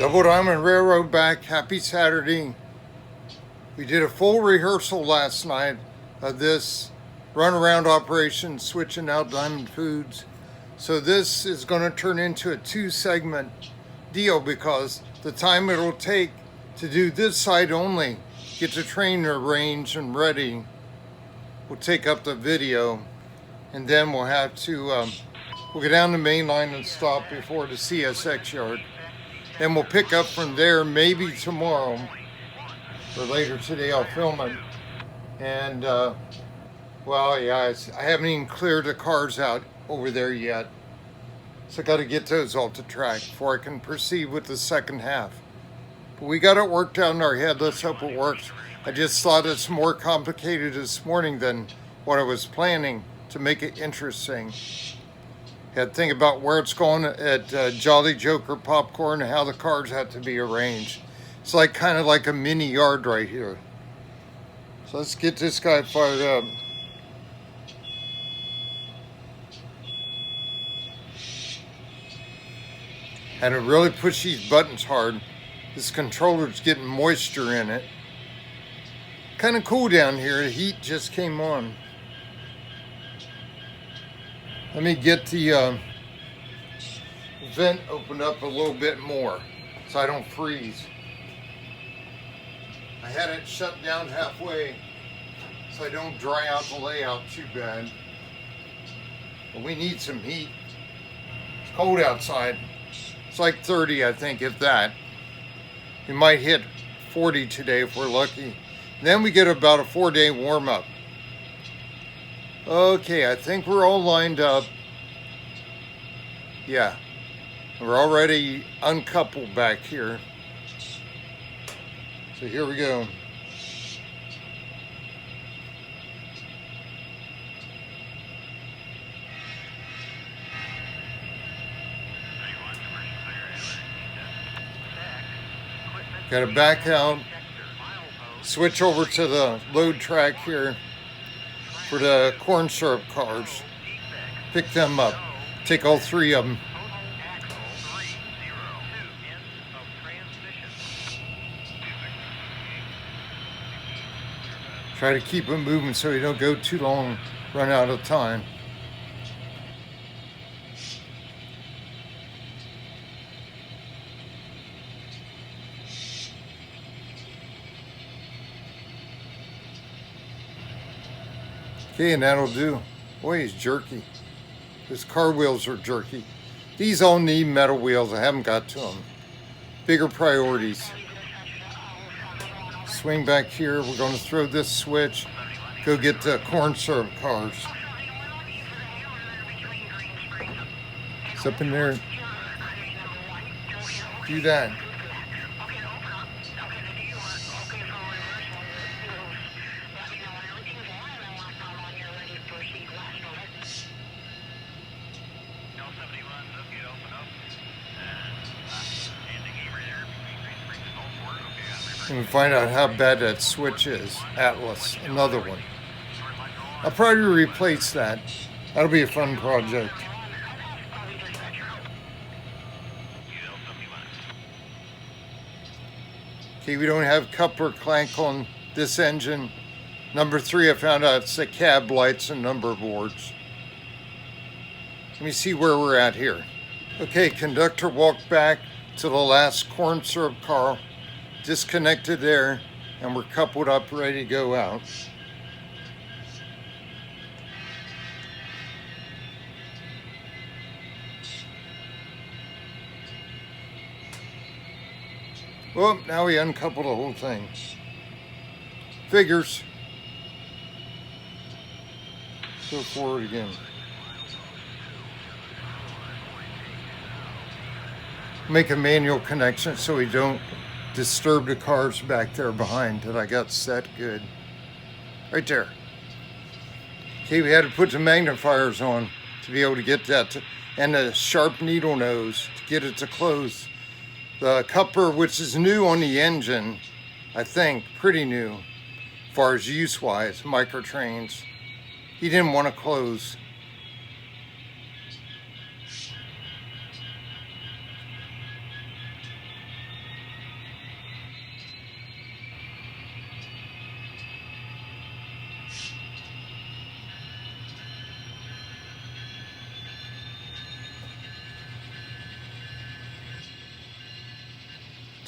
Double Diamond Railroad back. Happy Saturday. We did a full rehearsal last night of this runaround operation, switching out Diamond Foods. So this is going to turn into a 2-segment deal because the time it'll take to do this side only, get the train arranged and ready, we'll take up the video, and then we'll have to we'll go down the main line and stop before the CSX yard. Then we'll pick up from there maybe tomorrow or later today. I'll film it. And well, yeah, I haven't even cleared the cars out over there yet. So I got to get those off the track before I can proceed with the second half. But we got it worked out in our head. Let's hope it works. I just thought it's more complicated this morning than what I was planning to make it interesting. Had to think about where it's going at Jolly Joker Popcorn and how the cars have to be arranged. It's like kind of like a mini yard right here. So let's get this guy fired up. Had to really push these buttons hard. This controller's getting moisture in it. Kind of cool down here. The heat just came on. Let me get the vent opened up a little bit more so I don't freeze. I had it shut down halfway so I don't dry out the layout too bad. But we need some heat. It's cold outside. It's like 30, I think, if that. We might hit 40 today if we're lucky. Then we get about a 4-day warm-up. Okay, I think we're all lined up. Yeah, we're already uncoupled back here. So here we go. Got to back out, switch over to the load track here for the corn syrup cars. Pick them up. Take all 3 of them. Try to keep it moving so you don't go too long, run out of time. Okay, and that'll do. Boy, he's jerky. His car wheels are jerky. These all need metal wheels. I haven't got to them. Bigger priorities. Swing back here. We're going to throw this switch. Go get the corn syrup cars. It's up in there. Do that. And find out how bad that switch is. Atlas, another one. I'll probably replace that. That'll be a fun project. Okay, we don't have coupler clank on this engine. Number 3, I found out it's the cab lights and number boards. Let me see where we're at here. Okay, conductor walked back to the last corn syrup car. Disconnected there, and we're coupled up, ready to go out. Well, now we uncouple the whole thing. Figures. Go forward again. Make a manual connection so we don't disturb the cars back there behind that I got set good. Right there. Okay, we had to put the magnifiers on to be able to get that and a sharp needle nose to get it to close. The coupler, which is new on the engine, I think, pretty new, as far as use-wise, microtrains. He didn't want to close.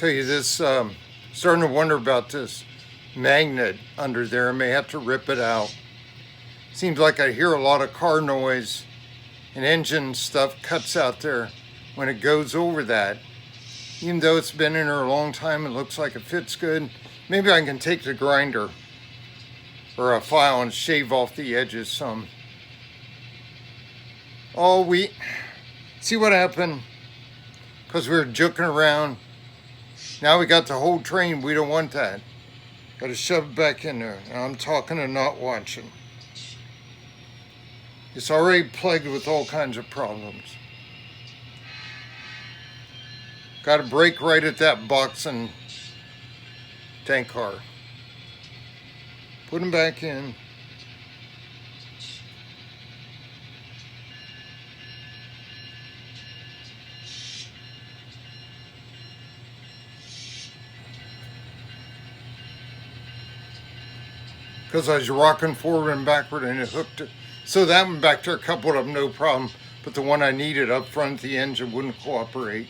Tell you this, starting to wonder about this magnet under there. I may have to rip it out. Seems like I hear a lot of car noise and engine stuff cuts out there when it goes over that. Even though it's been in there a long time, it looks like it fits good. Maybe I can take the grinder or a file and shave off the edges some. Oh, we see what happened because we were joking around. Now we got the whole train. We don't want that. Got to shove it back in there. Now I'm talking and not watching. It's already plagued with all kinds of problems. Got to brake right at that box and tank car. Put them back in. Because I was rocking forward and backward and it hooked it. So that one back there coupled up no problem, but the one I needed up front, the engine wouldn't cooperate.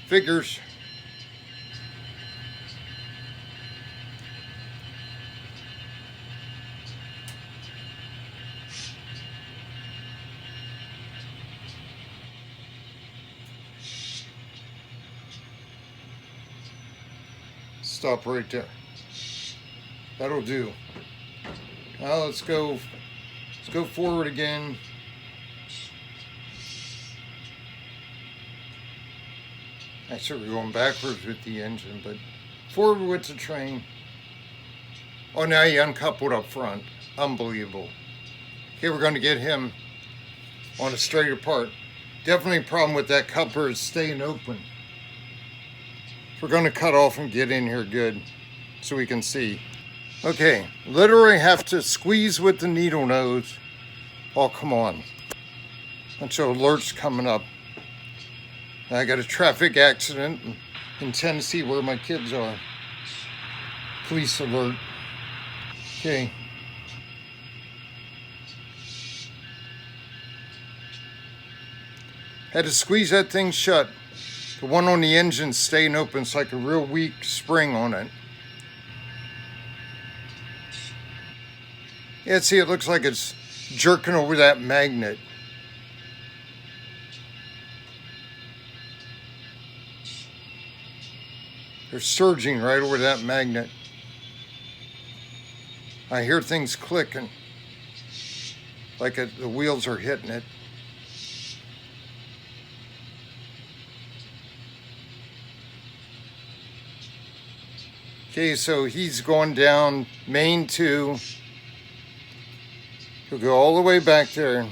Figures. Stop right there. That'll do. Now let's go forward again. Actually, we're going backwards with the engine, but forward with the train. Oh, now you uncoupled up front. Unbelievable. Okay, we're going to get him on a straighter part. Definitely a problem with that coupler is staying open. We're going to cut off and get in here good so we can see. Okay, literally have to squeeze with the needle nose. Oh, come on. Bunch of alerts coming up. I got a traffic accident in Tennessee where my kids are. Police alert. Okay. Had to squeeze that thing shut. The one on the engine's staying open. It's like a real weak spring on it. Yeah, see, it looks like it's jerking over that magnet. They're surging right over that magnet. I hear things clicking, like the wheels are hitting it. Okay, so he's going down main 2. He'll go all the way back there.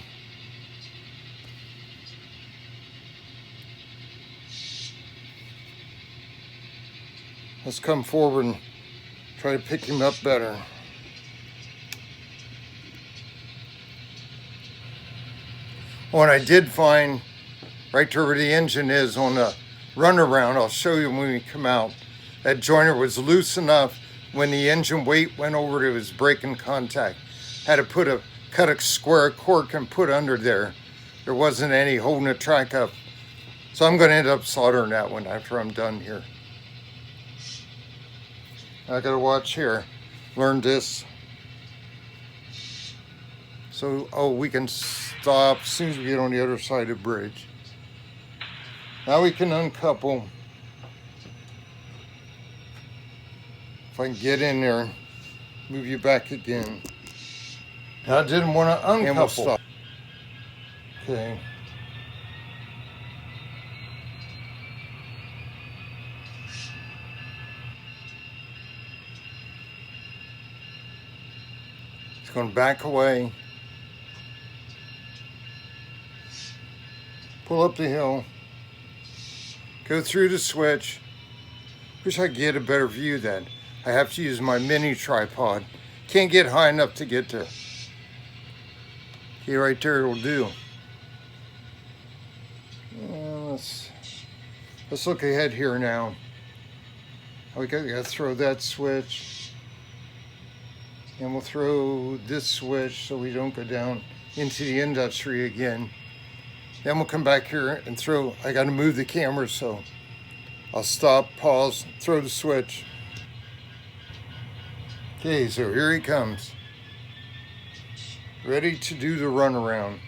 Let's come forward and try to pick him up better. Oh, and I did find right there where the engine is on the runaround. I'll show you when we come out. That joiner was loose enough when the engine weight went over to his braking contact. Had to cut a square cork and put under there. There wasn't any holding the track up. So I'm going to end up soldering that one after I'm done here. I got to watch here. Learn this. So, oh, we can stop as soon as we get on the other side of the bridge. Now we can uncouple. If I can get in there, move you back again. I didn't want to uncouple. We'll stop. Okay. It's going to back away. Pull up the hill. Go through the switch. Wish I could get a better view of that. I have to use my mini tripod. Can't get high enough to get there. Okay, right there will do. Let's look ahead here now. We got to throw that switch. And we'll throw this switch so we don't go down into the industry again. Then we'll come back here and throw, I got to move the camera so I'll stop, pause, throw the switch. Okay, so here he comes. Ready to do the runaround.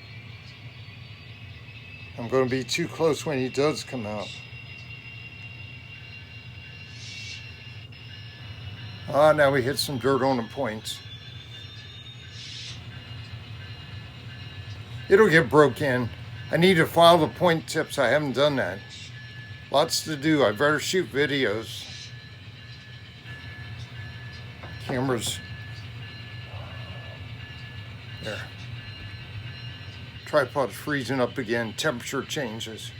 I'm going to be too close when he does come out. Now we hit some dirt on the points. It'll get broke in. I need to file the point tips. I haven't done that. Lots to do. I better shoot videos. Camera's there. Tripod's freezing up again. Temperature changes.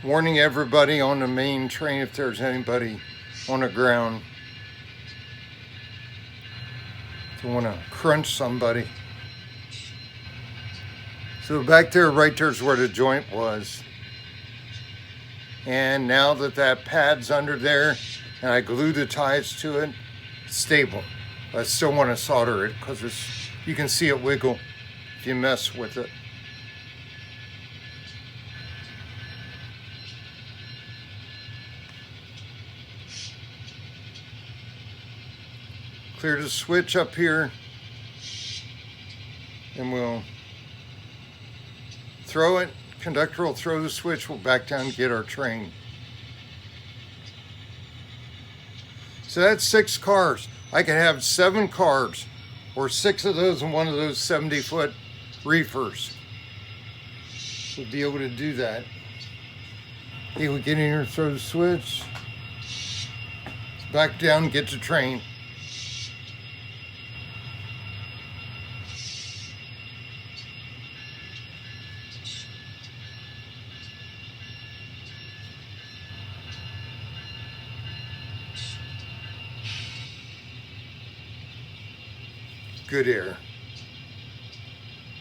Warning everybody on the main train if there's anybody on the ground. Don't want to crunch somebody. So back there, right there's where the joint was. And now that that pad's under there and I glue the ties to it, it's stable. I still want to solder it because you can see it wiggle if you mess with it. Clear the switch up here, and we'll throw it. Conductor will throw the switch. We'll back down and get our train. So that's 6 cars. I could have 7 cars, or 6 of those in one of those 70-foot reefers. We'll be able to do that. Okay, we get in here, throw the switch, back down, get the train. Good air.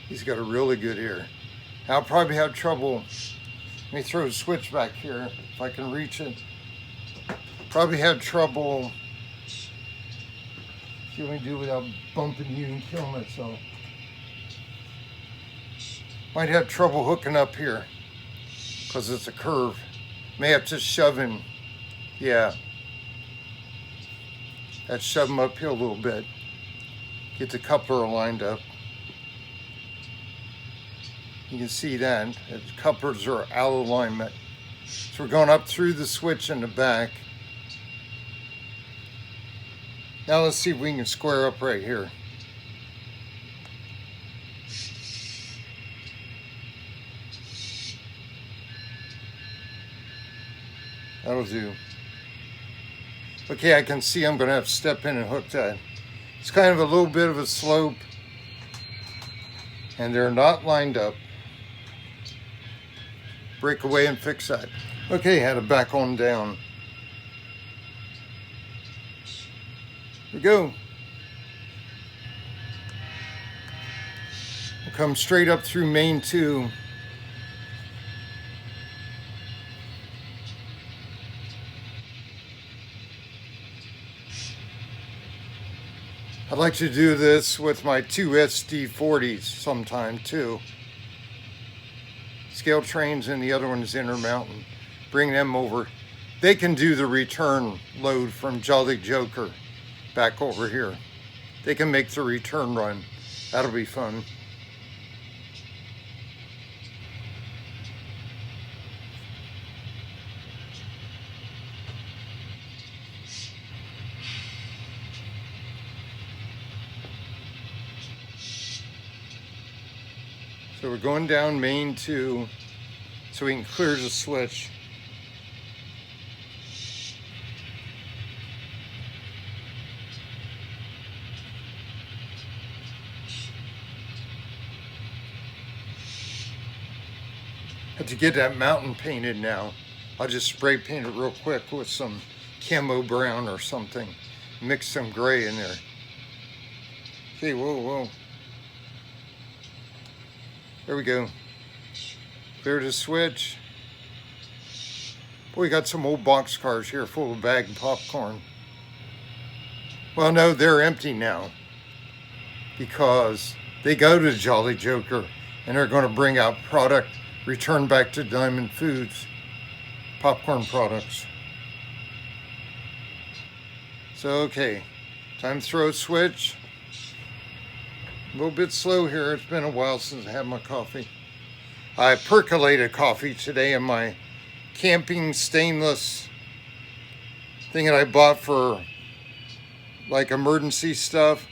He's got a really good air. I'll probably have trouble. Let me throw the switch back here if I can reach it. Probably have trouble. See what I can do without bumping you and killing myself. Might have trouble hooking up here because it's a curve. May have to shove him. Yeah. That's shove him uphill a little bit. Get the coupler lined up. You can see that. The couplers are out of alignment. So we're going up through the switch in the back. Now let's see if we can square up right here. That'll do. Okay, I can see I'm going to have to step in and hook that. It's kind of a little bit of a slope, and they're not lined up. Break away and fix that. Okay, had to back on down. Here we go. We'll come straight up through main 2. I'd like to do this with my 2 SD40s sometime too. Scale trains and the other one is Intermountain. Bring them over. They can do the return load from Jolly Joker back over here. They can make the return run. That'll be fun. So we're going down main 2 so we can clear the switch. Have to get that mountain painted now. I'll just spray paint it real quick with some camo brown or something. Mix some gray in there. Okay, whoa, whoa. There we go. Clear the switch. Boy, we got some old box cars here full of bagged popcorn. Well, no, they're empty now because they go to Jolly Joker and they're going to bring out product returned back to Diamond Foods, popcorn products. So, okay, time to throw a switch. A little bit slow here. It's been a while since I had my coffee. I percolated coffee today in my camping stainless thing that I bought for like emergency stuff,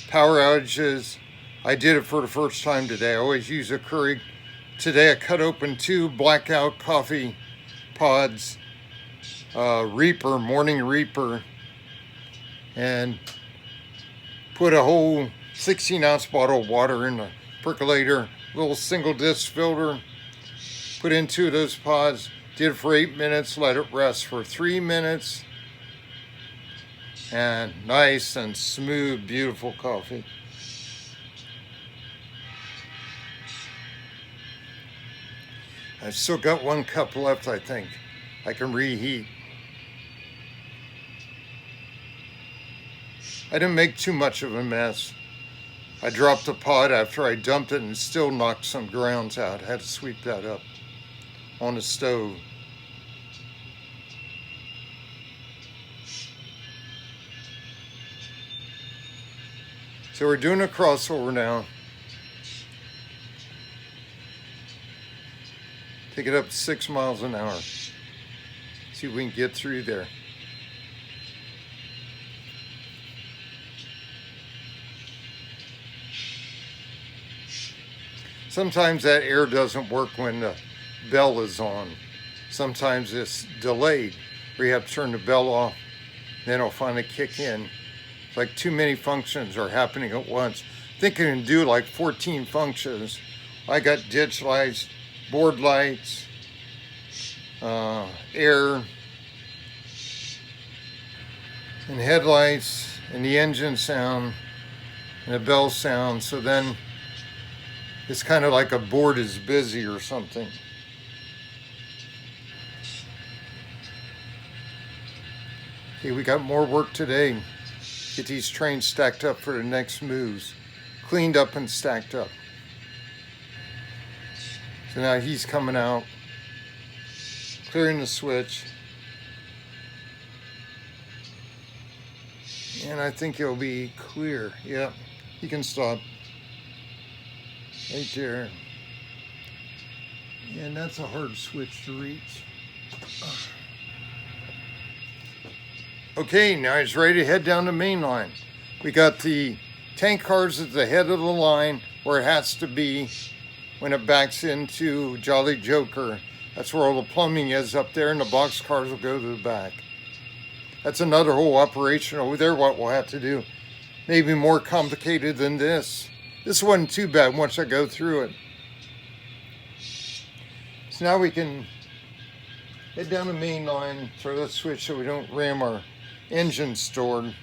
power outages. I did it for the first time today. I always use a Keurig. Today I cut open 2 blackout coffee pods, Reaper, Morning Reaper, and put a whole 16-ounce bottle of water in the percolator, little single disc filter, put in 2 of those pods, did it for 8 minutes, let it rest for 3 minutes, and nice and smooth, beautiful coffee. I've still got 1 cup left, I think. I can reheat. I didn't make too much of a mess. I dropped the pot after I dumped it and still knocked some grounds out. I had to sweep that up on the stove. So we're doing a crossover now. Take it up to 6 miles an hour. See if we can get through there. Sometimes that air doesn't work when the bell is on. Sometimes it's delayed, where you have to turn the bell off, then it'll finally kick in. It's like too many functions are happening at once. I think I can do like 14 functions. I got ditch lights, board lights, air, and headlights, and the engine sound, and the bell sound. So then it's kind of like a board is busy or something. Okay, we got more work today. Get these trains stacked up for the next moves. Cleaned up and stacked up. So now he's coming out, clearing the switch. And I think he'll be clear. Yeah, he can stop. Right there. And that's a hard switch to reach. Okay, now he's ready to head down the main line. We got the tank cars at the head of the line where it has to be when it backs into Jolly Joker. That's where all the plumbing is up there, and the box cars will go to the back. That's another whole operation over there, what we'll have to do. Maybe more complicated than this. This wasn't too bad once I go through it. So now we can head down the main line, throw that switch so we don't ram our engine stored.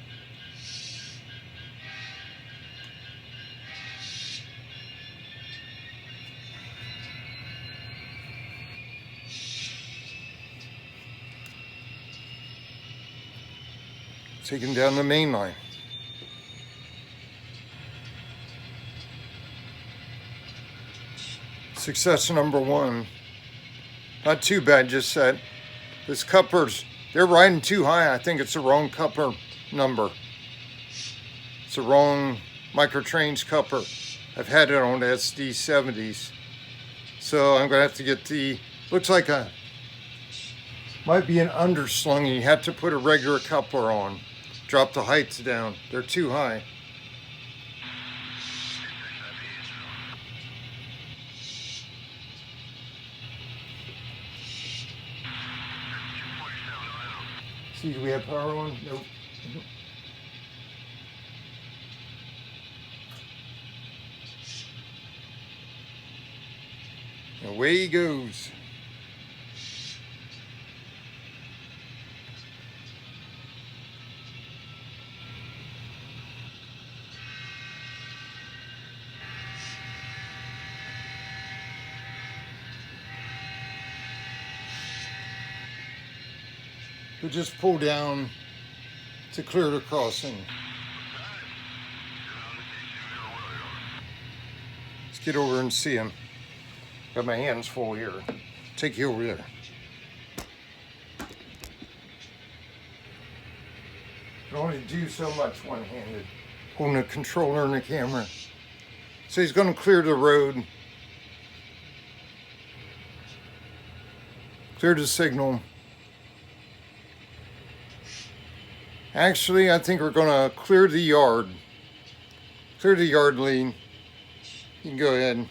Taking down the main line. Success number 1. Not too bad, just that this couplers, they're riding too high. I think it's the wrong coupler number. It's the wrong Microtrains coupler. I've had it on the SD70s. So I'm gonna have to get the, looks like a, might be an underslung. You have to put a regular coupler on. Drop the heights down. They're too high. See, do we have power on? Nope. Away he goes. We'll just pull down to clear the crossing. get over and see him. Got my hands full here. Take you over there. Can only do so much one-handed, holding a controller and a camera. So he's going to clear the road, clear the signal. Actually, I think we're going to clear the yard. Clear the yard lane. You can go ahead.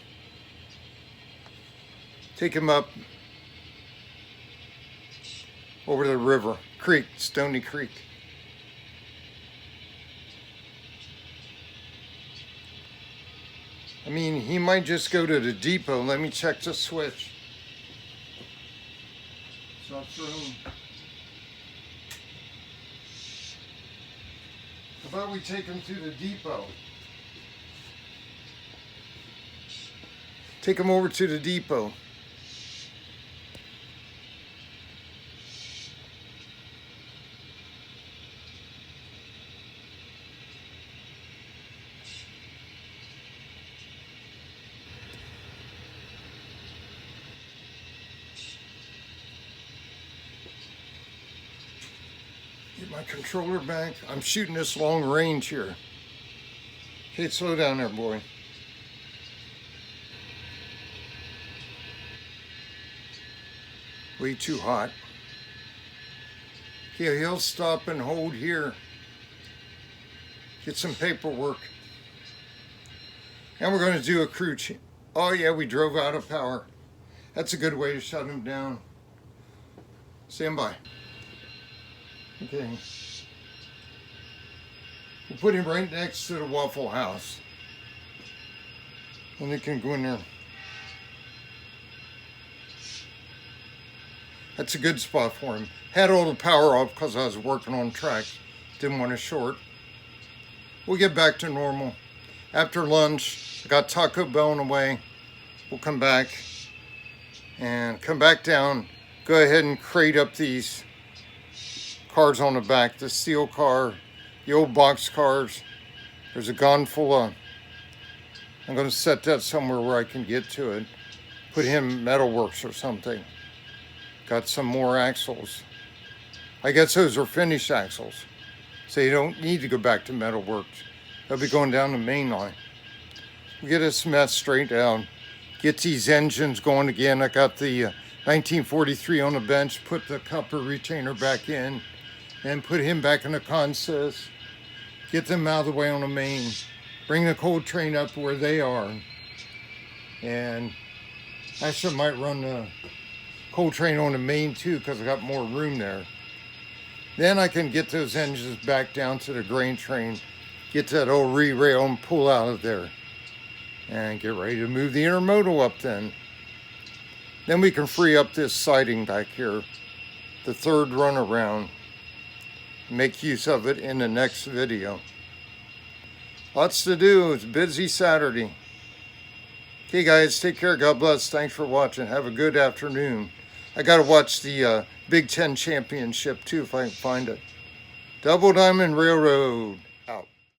Take him up over the river, creek, Stony Creek. I mean, he might just go to the depot. Let me check the switch. It's not through. How about we take him to the depot? Take him over to the depot. Get my controller back. I'm shooting this long range here. Okay, slow down there, boy. Way too hot. Okay, he'll stop and hold here. Get some paperwork. And we're going to do a crew change. Oh yeah, we drove out of power. That's a good way to shut him down. Stand by. Okay. We'll put him right next to the Waffle House. And they can go in there. That's a good spot for him. Had all the power off because I was working on track. Didn't want to short. We'll get back to normal. After lunch, I got Taco Bell on the way. We'll come back and come back down. Go ahead and crate up these cars on the back. The steel car, the old box cars. There's a gun full of. I'm going to set that somewhere where I can get to it. Put him metalworks or something. Got some more axles. I guess those are finished axles. So you don't need to go back to metalworks. They'll be going down the main line. We'll get this mess straightened out. Get these engines going again. I got the 1943 on the bench. Put the copper retainer back in. And put him back in the consist. Get them out of the way on the main. Bring the cold train up where they are. And actually I might run the cold train on the main too because I got more room there. Then I can get those engines back down to the grain train. Get that old re-rail and pull out of there. And get ready to move the intermodal up then. Then we can free up this siding back here. The third runaround. Make use of it in the next video. Lots to do. It's a busy Saturday. Okay guys, take care. God bless. Thanks for watching. Have a good afternoon. I got to watch the Big Ten Championship too if I can find it. Double Diamond Railroad.